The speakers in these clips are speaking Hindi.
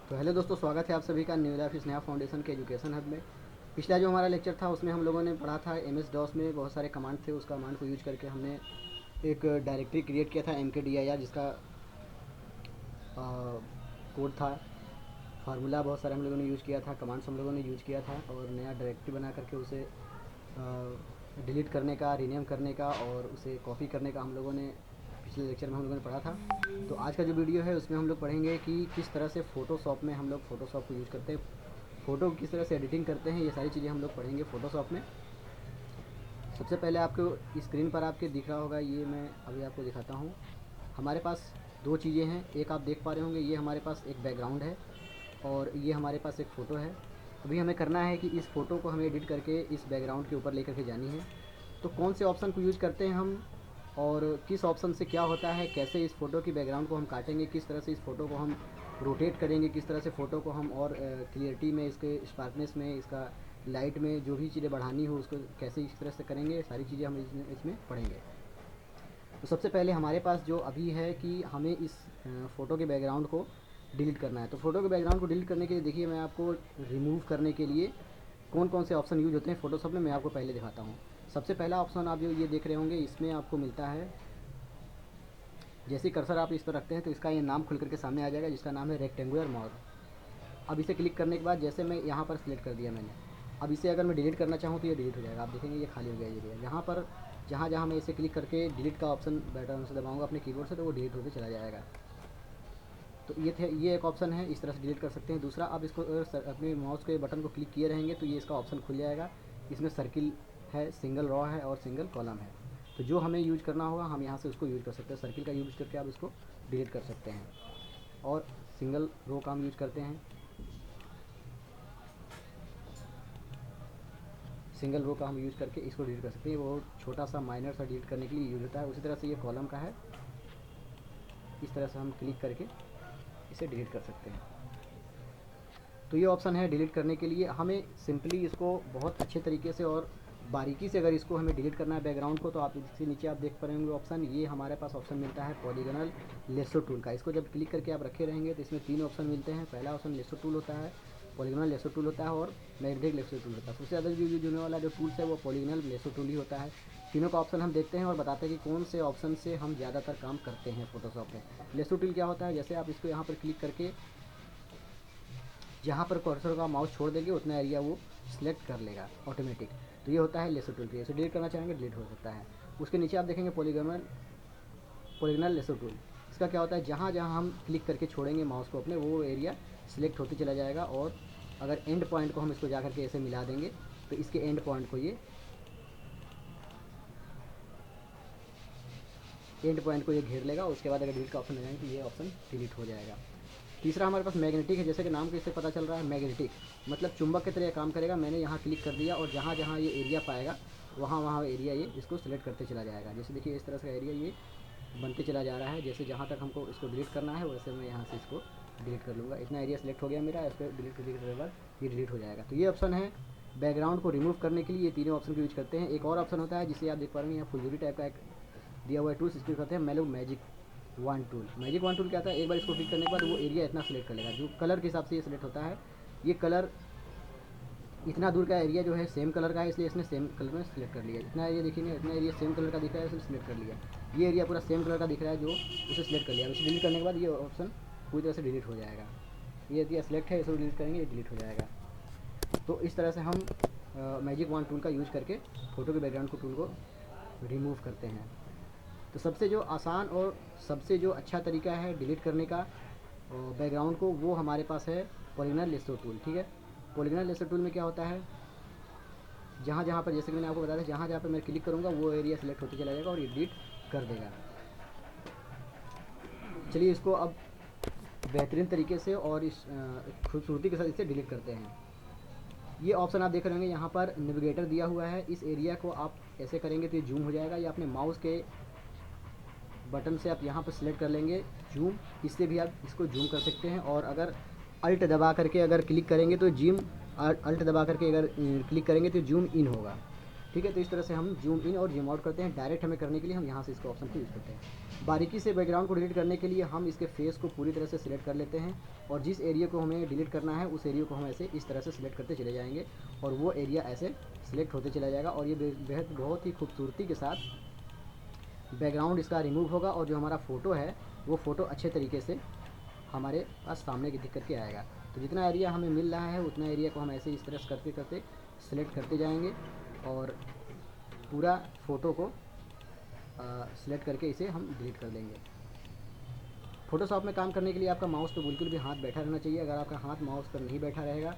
तो हेलो दोस्तों, स्वागत है आप सभी का न्यू लाइफ स्नैप फाउंडेशन के एजुकेशन हब में। पिछला जो हमारा लेक्चर था उसमें हम लोगों ने पढ़ा था एम एस डॉस में बहुत सारे कमांड थे। उस कमांड को यूज करके हमने एक डायरेक्टरी क्रिएट किया था MKDIR, जिसका कोड था। फार्मूला बहुत सारे हम लोगों ने यूज़ किया था, कमांड्स हम लोगों ने यूज़ किया था और नया डायरेक्टरी बना करके उसे डिलीट करने का, रीनेम करने का और उसे कॉपी करने का हम लोगों ने पिछले लेक्चर में हम लोगों ने पढ़ा था। तो आज का जो वीडियो है उसमें हम लोग पढ़ेंगे कि किस तरह से फ़ोटोशॉप में हम लोग फ़ोटोशॉप को यूज़ करते हैं, फ़ोटो किस तरह से एडिटिंग करते हैं। ये सारी चीज़ें हम लोग पढ़ेंगे फ़ोटोशॉप में। सबसे पहले आपको स्क्रीन पर आपके दिख रहा होगा, ये मैं अभी आपको दिखाता हूँ। हमारे पास दो चीज़ें हैं, एक आप देख पा रहे होंगे, ये हमारे पास एक बैकग्राउंड है और ये हमारे पास एक फ़ोटो है। अभी हमें करना है कि इस फ़ोटो को हमें एडिट करके इस बैकग्राउंड के ऊपर लेकर के जानी है। तो कौन से ऑप्शन को यूज़ करते हैं हम और किस ऑप्शन से क्या होता है, कैसे इस फ़ोटो की बैकग्राउंड को हम काटेंगे, किस तरह से इस फ़ोटो को हम रोटेट करेंगे, किस तरह से फ़ोटो को हम और क्लियरिटी में, इसके स्पार्कनेस में, इसका लाइट में जो भी चीज़ें बढ़ानी हो उसको कैसे इस तरह से करेंगे, सारी चीज़ें हम इसमें पढ़ेंगे। तो सबसे पहले हमारे पास जो अभी है कि हमें इस फ़ोटो के बैकग्राउंड को डिलीट करना है। तो फ़ोटो के बैकग्राउंड को डिलीट करने के लिए देखिए, मैं आपको रिमूव करने के लिए कौन कौन से ऑप्शन यूज होते हैं फ़ोटोशॉप में, मैं आपको पहले दिखाता हूँ। सबसे पहला ऑप्शन आप जो ये देख रहे होंगे, इसमें आपको मिलता है, जैसे कर्सर आप इस पर रखते हैं तो इसका ये नाम खुल करके सामने आ जाएगा, जिसका नाम है रेक्टेंगुलर मॉड। अब इसे क्लिक करने के बाद जैसे मैं यहाँ पर सिलेक्ट कर दिया मैंने, अब इसे अगर मैं डिलीट करना चाहूँ तो ये डिलीट हो जाएगा। आप देखेंगे ये खाली हो गया एरिया। यहाँ पर जहाँ जहाँ मैं इसे क्लिक करके डिलीट का ऑप्शन बटन से दबाऊंगा अपने कीबोर्ड से, तो वो डिलीट होकर चला जाएगा। तो ये एक ऑप्शन है, इस तरह से डिलीट कर सकते हैं। दूसरा, आप इसको अपने माउस के बटन को क्लिक किए रहेंगे तो ये इसका ऑप्शन खुल जाएगा। इसमें सर्किल है, सिंगल रॉ है और सिंगल कॉलम है। तो जो हमें यूज करना होगा हम यहाँ से उसको यूज कर सकते हैं। सर्किल का यूज करके आप इसको डिलीट कर सकते हैं और सिंगल रो का हम यूज करते हैं। सिंगल रो का हम यूज़ करके इसको डिलीट कर सकते हैं। वो छोटा सा माइनर सा डिलीट करने के लिए यूज होता है। उसी तरह से ये कॉलम का है, इस तरह से हम क्लिक करके इसे डिलीट कर सकते हैं। तो ये ऑप्शन है डिलीट करने के लिए। हमें सिंपली इसको बहुत अच्छे तरीके से और बारीकी से अगर इसको हमें डिलीट करना है बैकग्राउंड को, तो आप इसके नीचे आप देख पा रहे होंगे ऑप्शन, ये हमारे पास ऑप्शन मिलता है पॉलीगोनल लेसो टूल का। इसको जब क्लिक करके आप रखे रहेंगे तो इसमें तीन ऑप्शन मिलते हैं। पहला ऑप्शन लेसो टूल होता है, पॉलीगोनल लेसो टूल होता है और मैग्नेटिक लेसो टूल होता है। सबसे ज़्यादा जो यूज होने वाला जो टूल्स है वो पॉलीगोनल लेसो टूल ही होता है। तीनों का ऑप्शन हम देखते हैं और बताते हैं कि कौन से ऑप्शन से हम ज़्यादातर काम करते हैं फोटोशॉप में। लेसो टूल क्या होता है, जैसे आप इसको यहाँ पर क्लिक करके जहाँ पर कर्सर का माउस छोड़ देंगे उतना एरिया वो सिलेक्ट कर लेगा ऑटोमेटिक। तो ये होता है लेसो टूल। इसे डिलीट करना चाहेंगे डिलीट हो सकता है। उसके नीचे आप देखेंगे पॉलीगोनल लेसो टूल। इसका क्या होता है, जहाँ जहाँ हम क्लिक करके छोड़ेंगे माउस को अपने, वो एरिया सिलेक्ट होते चला जाएगा और अगर एंड पॉइंट को हम इसको जा करके ऐसे मिला देंगे तो इसके एंड पॉइंट को ये घेर लेगा। उसके बाद अगर डिलीट का ऑप्शन लगाएंगे तो ये ऑप्शन डिलीट हो जाएगा। तीसरा हमारे पास मैग्नेटिक है। जैसे कि नाम के इससे पता चल रहा है, मैग्नेटिक मतलब चुंबक की तरह काम करेगा। मैंने यहाँ क्लिक कर दिया और जहाँ जहाँ ये एरिया पाएगा वहाँ वहाँ एरिया ये इसको सिलेक्ट करते चला जाएगा। जैसे देखिए इस तरह से एरिया ये बनते चला जा रहा है। जैसे जहाँ तक हमको इसको डिलीट करना है वैसे मैं यहाँ से इसको डिलीट कर लूँगा। इतना एरिया सिलेक्ट हो गया मेरा, इस पर डिलीट करने के बाद ये डिलीट हो जाएगा। तो ये ऑप्शन है बैकग्राउंड को रिमूव करने के लिए, ये तीनों ऑप्शन को यूज करते हैं। एक और ऑप्शन होता है जिसे आप देख पा रहे हैं, यहाँ फुलझुरी टाइप का एक दिया हुआ है टूल्स, इसको कहते हैं magic one tool. Magic one tool क्या आता है, एक बार इसको क्लिक करने के बाद वो एरिया इतना सेलेक्ट कर लेगा। जो कलर के हिसाब से ये सेलेक्ट होता है, ये कलर इतना दूर का एरिया जो है सेम कलर का है, इसलिए इसने सेम कलर में सेलेक्ट कर लिया। इतना एरिया देखेंगे, इतना एरिया सेम कलर का दिख रहा है, इसने सेलेक्ट कर लिया। ये एरिया पूरा सेम कलर का दिख रहा है जो उसे सेलेक्ट कर लिया। उसे डिलीट करने के बाद ये ऑप्शन पूरी तरह से डिलीट हो जाएगा। ये एरिया सेलेक्ट है, इसको डिलीट करेंगे, ये डिलीट हो जाएगा। तो इस तरह से हम मैजिक वन टूल का यूज़ करके फ़ोटो के बैकग्राउंड को टूल को रिमूव करते हैं। तो सबसे जो आसान और सबसे जो अच्छा तरीका है डिलीट करने का बैकग्राउंड को, वो हमारे पास है पॉलीगोनल लेसो टूल। ठीक है, पॉलीगोनल लेसो टूल में क्या होता है, जहाँ जहाँ पर, जैसे कि मैंने आपको बताया था, जहाँ जहाँ पर मैं क्लिक करूँगा वो एरिया सेलेक्ट होते चला जाएगा और ये डिलीट कर देगा। चलिए इसको अब बेहतरीन तरीके से और इस खूबसूरती के साथ इसे डिलीट करते हैं। ये ऑप्शन आप देख रहे होंगे, यहाँ पर नेविगेटर दिया हुआ है। इस एरिया को आप ऐसे करेंगे तो ये जूम हो जाएगा, या अपने माउस के बटन से आप यहाँ पर सिलेक्ट कर लेंगे जूम, इससे भी आप इसको जूम कर सकते हैं। और अगर अल्ट दबा करके अगर क्लिक करेंगे तो अल्ट दबा करके अगर क्लिक करेंगे तो जूम इन होगा। ठीक है, तो इस तरह से हम जूम इन और जूम आउट करते हैं। डायरेक्ट हमें करने के लिए हम यहाँ से इसको ऑप्शन को यूज़ करते हैं। बारीकी से बैकग्राउंड को डिलीट करने के लिए हम इसके फेस को पूरी तरह से सिलेक्ट कर लेते हैं और जिस एरिया को हमें डिलीट करना है उस एरिया को हम ऐसे इस तरह से सिलेक्ट करते चले जाएंगे और वो एरिया ऐसे सिलेक्ट होते चला जाएगा और ये बेहद बहुत ही खूबसूरती के साथ बैकग्राउंड इसका रिमूव होगा और जो हमारा फ़ोटो है वो फ़ोटो अच्छे तरीके से हमारे पास सामने की दिख करके आएगा। तो जितना एरिया हमें मिल रहा है उतना एरिया को हम ऐसे इस तरह से करते करते सिलेक्ट करते जाएंगे और पूरा फ़ोटो को सिलेक्ट करके इसे हम डिलीट कर देंगे। फ़ोटोशॉप में काम करने के लिए आपका माउस पे बिल्कुल भी हाथ बैठा रहना चाहिए। अगर आपका हाथ माउस पर नहीं बैठा रहेगा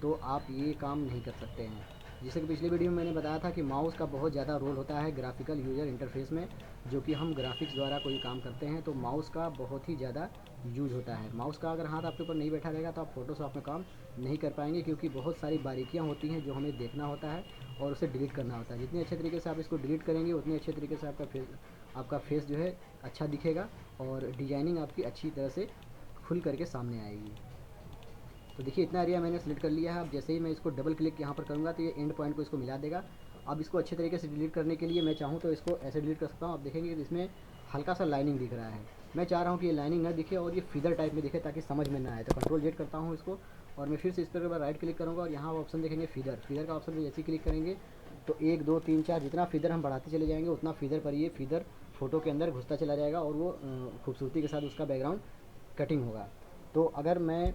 तो आप ये काम नहीं कर सकते हैं। जैसे कि पिछली वीडियो में मैंने बताया था कि माउस का बहुत ज़्यादा रोल होता है ग्राफिकल यूज़र इंटरफेस में, जो कि हम ग्राफिक्स द्वारा कोई काम करते हैं तो माउस का बहुत ही ज़्यादा यूज़ होता है। माउस का अगर हाथ आपके ऊपर नहीं बैठा रहेगा तो आप फ़ोटोशॉप में काम नहीं कर पाएंगे, क्योंकि बहुत सारी बारीकियाँ होती हैं जो हमें देखना होता है और उसे डिलीट करना होता है। जितने अच्छे तरीके से आप इसको डिलीट करेंगे उतने अच्छे तरीके से आपका फेस जो है अच्छा दिखेगा और डिजाइनिंग आपकी अच्छी तरह से खुल करके सामने आएगी। तो देखिए इतना एरिया मैंने सेलेक्ट कर लिया है। अब जैसे ही मैं इसको डबल क्लिक यहाँ पर करूँगा तो ये एंड पॉइंट को इसको मिला देगा। अब इसको अच्छे तरीके से डिलीट करने के लिए मैं चाहूँ तो इसको ऐसे डिलीट कर सकता हूँ। आप देखेंगे कि इसमें हल्का सा लाइनिंग दिख रहा है। मैं चाह रहा हूँ कि ये लाइनिंग ना दिखे और ये फिदर टाइप में दिखे ताकि समझ में ना आए। तो कंट्रोल जेड करता हूँ इसको और मैं फिर से इस पर राइट क्लिक करूँगा और यहाँ ऑप्शन देखेंगे फीदर का ऑप्शन पर जैसे क्लिक करेंगे तो 1 2 3 4 जितना फीदर हम बढ़ाते चले जाएंगे उतना फीदर पर ये फीदर फ़ोटो के अंदर घुसता चला जाएगा और वो खूबसूरती के साथ उसका बैकग्राउंड कटिंग होगा। तो अगर मैं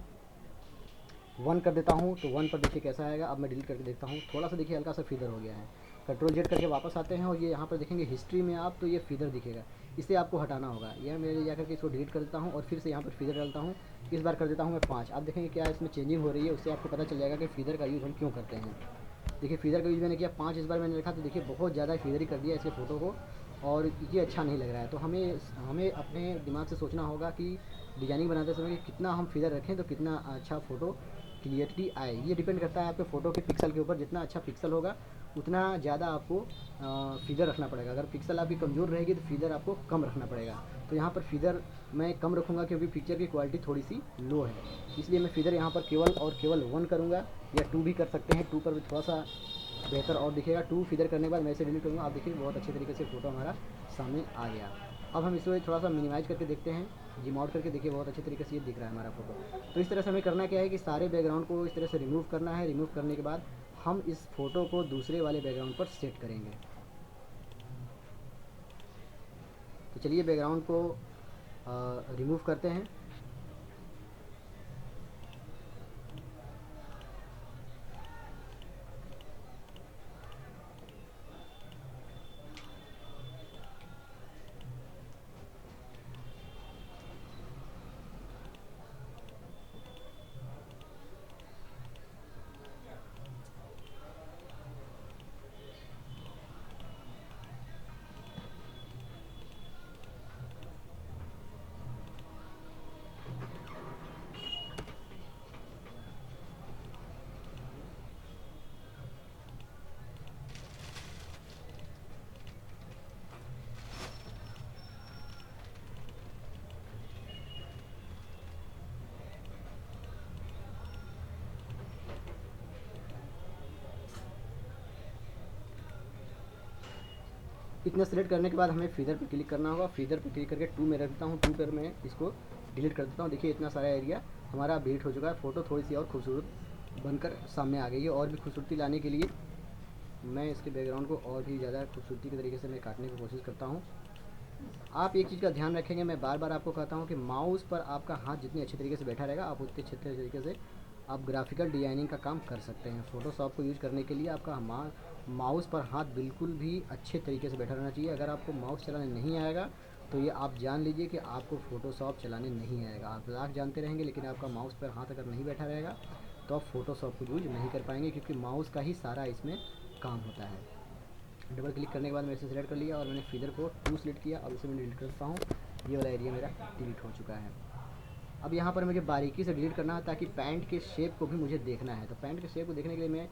1 कर देता हूँ तो 1 पर देखिए कैसा आएगा। अब मैं डिलीट करके देखता हूँ, थोड़ा सा देखिए हल्का सा फीदर हो गया है। कंट्रोल जेड करके वापस आते हैं और ये यहाँ पर देखेंगे हिस्ट्री में आप तो ये फीदर दिखेगा, इसे आपको हटाना होगा। यह मैं जाकर के इसको डिलीट कर देता हूँ और फिर से यहाँ पर फीदर डालता हूँ। इस बार कर देता हूँ मैं 5। आप देखेंगे क्या इसमें चेंजिंग हो रही है, उससे आपको पता चल जाएगा कि फीदर का यूज़ हम क्यों करते हैं। देखिए फीदर का यूज़ मैंने किया 5, इस बार मैंने रखा तो देखिए बहुत ज़्यादा फीदर ही कर दिया इसके फ़ोटो को और ये अच्छा नहीं लग रहा है। तो हमें अपने दिमाग से सोचना होगा कि डिजाइनिंग बनाते समय कितना हम फीदर रखें तो कितना अच्छा फ़ोटो क्लियरिटी आए। ये डिपेंड करता है आपके फ़ोटो के पिक्सल के ऊपर। जितना अच्छा पिक्सल होगा उतना ज़्यादा आपको फीदर रखना पड़ेगा। अगर पिक्सल आपकी कमज़ोर रहेगी तो फीदर आपको कम रखना पड़ेगा। तो यहाँ पर फीदर मैं कम रखूँगा क्योंकि पिक्चर की क्वालिटी थोड़ी सी लो है, इसलिए मैं फीदर यहाँ पर केवल 1 करूँगा या 2 भी कर सकते हैं। 2 पर भी थोड़ा सा बेहतर और दिखेगा। 2 फीदर करने के बाद मैं इसे डिलीट करूँगा। आप देखिए बहुत अच्छे तरीके से फ़ोटो हमारा सामने आ गया। अब हम इसे थोड़ा सा मिनिमाइज़ करके देखते हैं, ज़ूम आउट करके देखिए बहुत अच्छे तरीके से ये दिख रहा है हमारा फ़ोटो। तो इस तरह से हमें करना क्या है कि सारे बैकग्राउंड को इस तरह से रिमूव करना है। रिमूव करने के बाद हम इस फ़ोटो को दूसरे वाले बैकग्राउंड पर सेट करेंगे। तो चलिए बैकग्राउंड को रिमूव करते हैं। इतना सेलेक्ट करने के बाद हमें फीदर पर क्लिक करना होगा। फीदर पर क्लिक करके 2 में रख देता हूँ। 2 पर मैं इसको डिलीट कर देता हूँ। देखिए इतना सारा एरिया हमारा डिलीट हो चुका है। फ़ोटो थोड़ी सी और खूबसूरत बनकर सामने आ गई है। और भी खूबसूरती लाने के लिए मैं इसके बैकग्राउंड को और भी ज़्यादा खूबसूरती के तरीके से मैं काटने की कोशिश करता हूँ। आप एक चीज़ का ध्यान रखेंगे, मैं बार बार आपको कहता हूँ कि माउस पर आपका हाथ जितने अच्छे तरीके से बैठा रहेगा आप उतने अच्छे तरीके से आप ग्राफिकल डिज़ाइनिंग का काम कर सकते हैं। फ़ोटोशॉप को यूज़ करने के लिए आपका माउस पर हाथ बिल्कुल भी अच्छे तरीके से बैठा रहना चाहिए। अगर आपको माउस चलाने नहीं आएगा तो ये आप जान लीजिए कि आपको फ़ोटोशॉप चलाने नहीं आएगा। आप लाख जानते रहेंगे लेकिन आपका माउस पर हाथ अगर नहीं बैठा रहेगा तो आप फ़ोटोशॉप को यूज नहीं कर पाएंगे, क्योंकि माउस का ही सारा इसमें काम होता है। डबल क्लिक करने के बाद मैंने इसे सेलेक्ट कर लिया और मैंने फीदर को 2 सेलेक्ट किया। अब इसे मैं डिलीट करता हूँ। ये वाला एरिया मेरा डिलीट हो चुका है। अब यहाँ पर मुझे बारीकी से डिलीट करना है ताकि पैंट के शेप को भी मुझे देखना है। तो पैंट के शेप को देखने के लिए मैं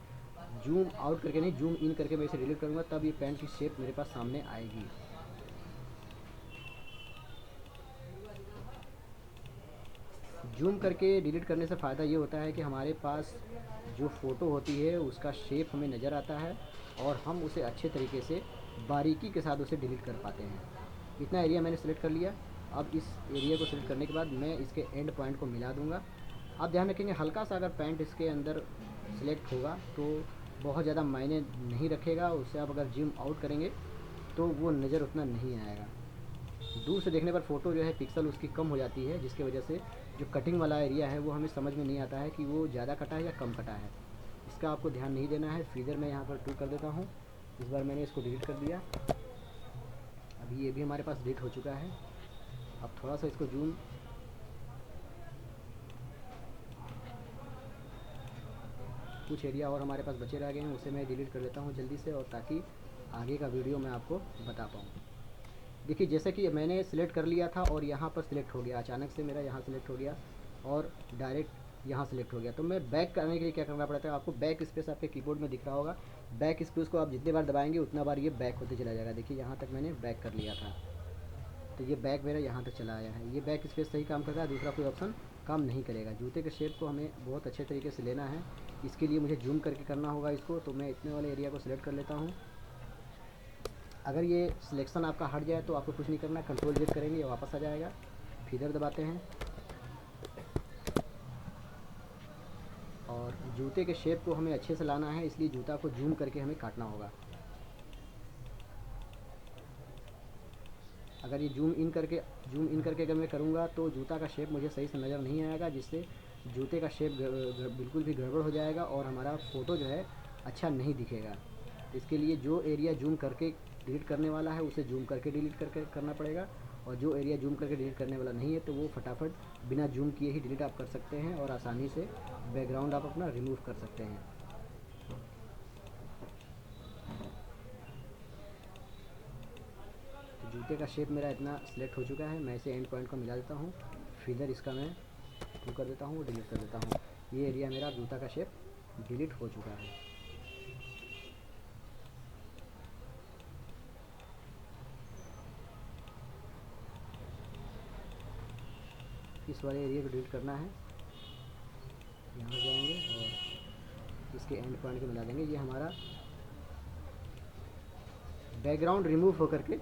जूम आउट करके नहीं जूम इन करके मैं इसे डिलीट करूँगा, तब ये पैंट की शेप मेरे पास सामने आएगी। जूम करके डिलीट करने से फ़ायदा ये होता है कि हमारे पास जो फ़ोटो होती है उसका शेप हमें नज़र आता है और हम उसे अच्छे तरीके से बारीकी के साथ उसे डिलीट कर पाते हैं। इतना एरिया मैंने सेलेक्ट कर लिया। अब इस एरिया को सेलेक्ट करने के बाद मैं इसके एंड पॉइंट को मिला दूंगा। आप ध्यान रखेंगे हल्का सा अगर पैंट इसके अंदर सेलेक्ट होगा तो बहुत ज़्यादा मायने नहीं रखेगा, उससे आप अगर जूम आउट करेंगे तो वो नज़र उतना नहीं आएगा। दूर से देखने पर फ़ोटो जो है पिक्सल उसकी कम हो जाती है, जिसकी वजह से जो कटिंग वाला एरिया है वो हमें समझ में नहीं आता है कि वो ज़्यादा कटा है या कम कटा है। इसका आपको ध्यान नहीं देना है। फीदर मैं यहाँ पर 2 कर देता हूँ। इस बार मैंने इसको डिलीट कर दिया। अभी ये भी हमारे पास डिलीट हो चुका है। अब थोड़ा सा इसको जूम, कुछ एरिया और हमारे पास बचे रह गए हैं, उसे मैं डिलीट कर देता हूँ जल्दी से, और ताकि आगे का वीडियो मैं आपको बता पाऊँ। देखिए जैसे कि मैंने सिलेक्ट कर लिया था और यहाँ पर सिलेक्ट हो गया, अचानक से मेरा यहाँ सिलेक्ट हो गया और डायरेक्ट यहाँ सिलेक्ट हो गया। तो मैं बैक करने के लिए क्या करना पड़ता है, आपको बैक स्पेस आपके कीबोर्ड में दिख रहा होगा। बैक स्पेस को आप जितनी बार दबाएंगे उतना बार ये बैक होते चला जाएगा। देखिए यहाँ तक मैंने बैक कर लिया था, तो ये बैक मेरा यहाँ तक चला आया है। ये बैक स्पेस सही काम करता है, दूसरा कोई ऑप्शन काम नहीं करेगा। जूते के शेप को हमें बहुत अच्छे तरीके से लेना है, इसके लिए मुझे जूम करके करना होगा इसको। तो मैं इतने वाले एरिया को सिलेक्ट कर लेता हूँ। अगर ये सिलेक्शन आपका हट जाए तो आपको कुछ नहीं करना, कंट्रोल जेड करेंगे ये वापस आ जाएगा। फीदर दबाते हैं और जूते के शेप को हमें अच्छे से लाना है, इसलिए जूता को जूम करके हमें काटना होगा। अगर ये जूम इन करके अगर मैं करूँगा तो जूता का शेप मुझे सही से नज़र नहीं आएगा, जिससे जूते का शेप बिल्कुल भी गड़बड़ हो जाएगा और हमारा फ़ोटो जो है अच्छा नहीं दिखेगा। इसके लिए जो एरिया जूम करके डिलीट करने वाला है उसे जूम करके डिलीट करके करना पड़ेगा, और जो एरिया जूम करके डिलीट करने वाला नहीं है तो वो फटाफट बिना जूम किए ही डिलीट आप कर सकते हैं और आसानी से बैकग्राउंड आप अपना रिमूव कर सकते हैं। तो जूते का शेप मेरा इतना सिलेक्ट हो चुका है, मैं इसे एंड पॉइंट को मिला देता हूँ। फीदर इसका मैं 2 कर देता हूँ, डिलीट कर देता हूँ। ये एरिया मेरा जूता का शेप डिलीट हो चुका है। इस वाले एरिया को डिलीट करना है, यहाँ जाएंगे और इसके एंड पॉइंट को मिला देंगे। ये हमारा बैकग्राउंड रिमूव होकर के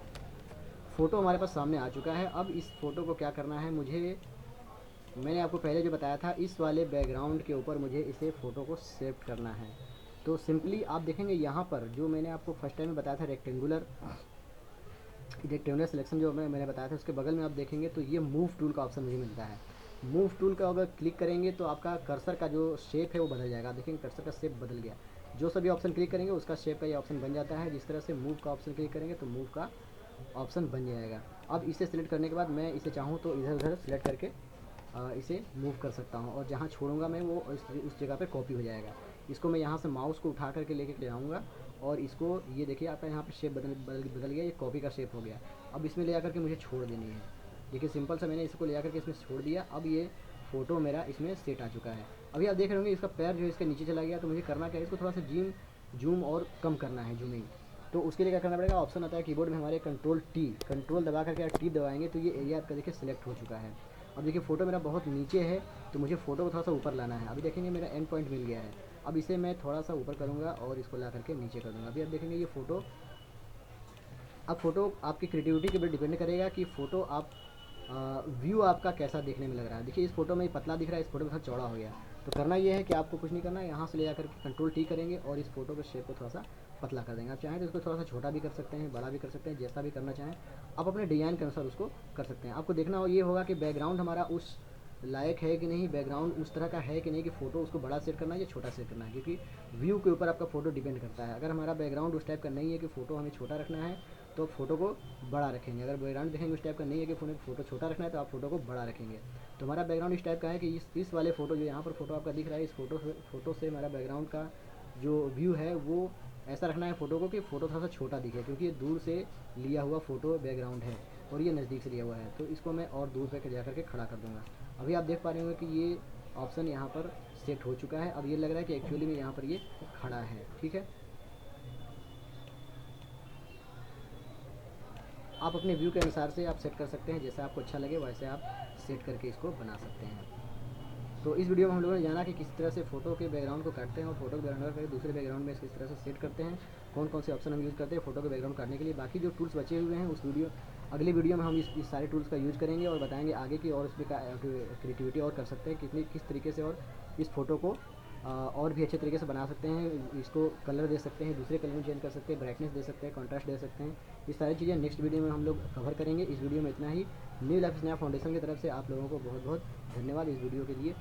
फ़ोटो हमारे पास सामने आ चुका है। अब इस फ़ोटो को क्या करना है, मैंने आपको पहले जो बताया था, इस वाले बैकग्राउंड के ऊपर मुझे इसे फ़ोटो को सेव करना है। तो सिंपली आप देखेंगे यहाँ पर जो मैंने आपको फर्स्ट टाइम में बताया था रेक्टेंगुलर सिलेक्शन जो मैंने बताया था, उसके बगल में आप देखेंगे तो ये मूव टूल का ऑप्शन मुझे मिलता है। मूव टूल का अगर क्लिक करेंगे तो आपका कर्सर का जो शेप है वो बदल जाएगा। देखेंगे कर्सर का शेप बदल गया। जो सभी ऑप्शन क्लिक करेंगे उसका शेप का ये ऑप्शन बन जाता है। जिस तरह से मूव का ऑप्शन क्लिक करेंगे तो मूव का ऑप्शन बन जाएगा। अब इसे सिलेक्ट करने के बाद मैं इसे चाहूँ तो इधर उधर सिलेक्ट करके इसे मूव कर सकता हूँ, और जहाँ छोड़ूंगा मैं वो उस जगह पे कॉपी हो जाएगा। इसको मैं यहाँ से माउस को उठा करके लेके जाऊँगा और इसको, ये देखिए आपका यहाँ पे शेप बदल गया, ये कॉपी का शेप हो गया। अब इसमें ले आकर के मुझे छोड़ देनी है। देखिए सिंपल सा मैंने इसको ले आकर के इसमें छोड़ दिया। अब ये फ़ोटो मेरा इसमें सेट आ चुका है। अभी आप देख रहे होंगे इसका पैर जो है इसके नीचे चला गया, तो मुझे करना क्या है, इसको थोड़ा सा जूम और कम करना है, जूमिंग। तो उसके लिए क्या करना पड़ेगा, ऑप्शन आता है कीबोर्ड में हमारे कंट्रोल दबा करके टी दबाएंगे तो ये एरिया आपका देखिए सिलेक्ट हो चुका है। अब देखिए फ़ोटो मेरा बहुत नीचे है तो मुझे फ़ोटो को थोड़ा सा ऊपर लाना है। अभी देखेंगे मेरा एंड पॉइंट मिल गया है। अब इसे मैं थोड़ा सा ऊपर करूँगा और इसको ला करके नीचे कर दूँगा। अभी आप देखेंगे ये फ़ोटो, अब फ़ोटो आपकी क्रिएटिविटी के ऊपर डिपेंड करेगा कि फ़ोटो आप व्यू आपका कैसा देखने में लग रहा है। देखिए इस फोटो में पतला दिख रहा है, इस फोटो में थोड़ा चौड़ा हो गया। तो करना ये है कि आपको कुछ नहीं करना है, यहाँ से ले जाकर कंट्रोल टी करेंगे और इस फोटो के शेप को थोड़ा सा पतला कर देंगे। आप चाहें तो इसको थोड़ा सा छोटा भी कर सकते हैं, बड़ा भी कर सकते हैं, जैसा भी करना चाहें आप अपने डिज़ाइन के अनुसार उसको कर सकते हैं। आपको देखना ये होगा कि बैकग्राउंड हमारा उस लायक है कि नहीं, बैकग्राउंड उस तरह का है कि नहीं कि फ़ोटो उसको बड़ा सेट करना है या छोटा सेट करना है, क्योंकि व्यू के ऊपर आपका फ़ोटो डिपेंड करता है। अगर हमारा बैकग्राउंड उस टाइप का नहीं है कि फ़ोटो हमें छोटा रखना है तो फ़ोटो को बड़ा रखेंगे। अगर बैकग्राउंड देखेंगे उस टाइप का नहीं है कि फ़ोटो छोटा रखना है तो आप फ़ोटो को बड़ा रखेंगे। तो हमारा बैकग्राउंड इस टाइप का है कि इस वाले फ़ोटो जो यहाँ पर फ़ोटो आपका दिख रहा है, इस फ़ोटो से हमारा बैकग्राउंड का जो व्यू है वो ऐसा रखना है फ़ोटो को कि फ़ोटो थोड़ा सा छोटा दिखे, क्योंकि ये दूर से लिया हुआ फ़ोटो बैकग्राउंड है और ये नज़दीक से लिया हुआ है। तो इसको मैं और दूर पे जा करके खड़ा कर दूँगा। अभी आप देख पा रहे होंगे कि ये ऑप्शन यहाँ पर सेट हो चुका है। अब ये लग रहा है कि एक्चुअली में यहाँ पर ये खड़ा है। ठीक है, आप अपने व्यू के अनुसार से आप सेट कर सकते हैं, जैसा आपको अच्छा लगे वैसे आप सेट करके इसको बना सकते हैं। तो इस वीडियो में हम लोगों ने जाना कि किस तरह से फ़ोटो के बैकग्राउंड को काटते हैं और फोटो के बैकग्राउंड का दूसरे बैकग्राउंड में किस तरह से सेट करते हैं, कौन कौन से ऑप्शन हम यूज़ करते हैं फ़ोटो के बैकग्राउंड काटने के लिए। बाकी जो टूल्स बचे हुए हैं उस अगली वीडियो में हम इस सारे टूल्स का यूज़ करेंगे और बताएंगे आगे की, और इसमें क्रिएटिविटी और कर सकते हैं किस तरीके से, और इस फ़ोटो को और भी अच्छे तरीके से बना सकते हैं। इसको कलर दे सकते हैं, दूसरे कलर में चेंज कर सकते हैं, ब्राइटनेस दे सकते हैं, कॉन्ट्रास्ट दे सकते हैं। ये सारी चीज़ें नेक्स्ट वीडियो में हम लोग कवर करेंगे। इस वीडियो में इतना ही। न्यू लाइफ स्नैप फाउंडेशन की तरफ से आप लोगों को बहुत बहुत धन्यवाद इस वीडियो के लिए।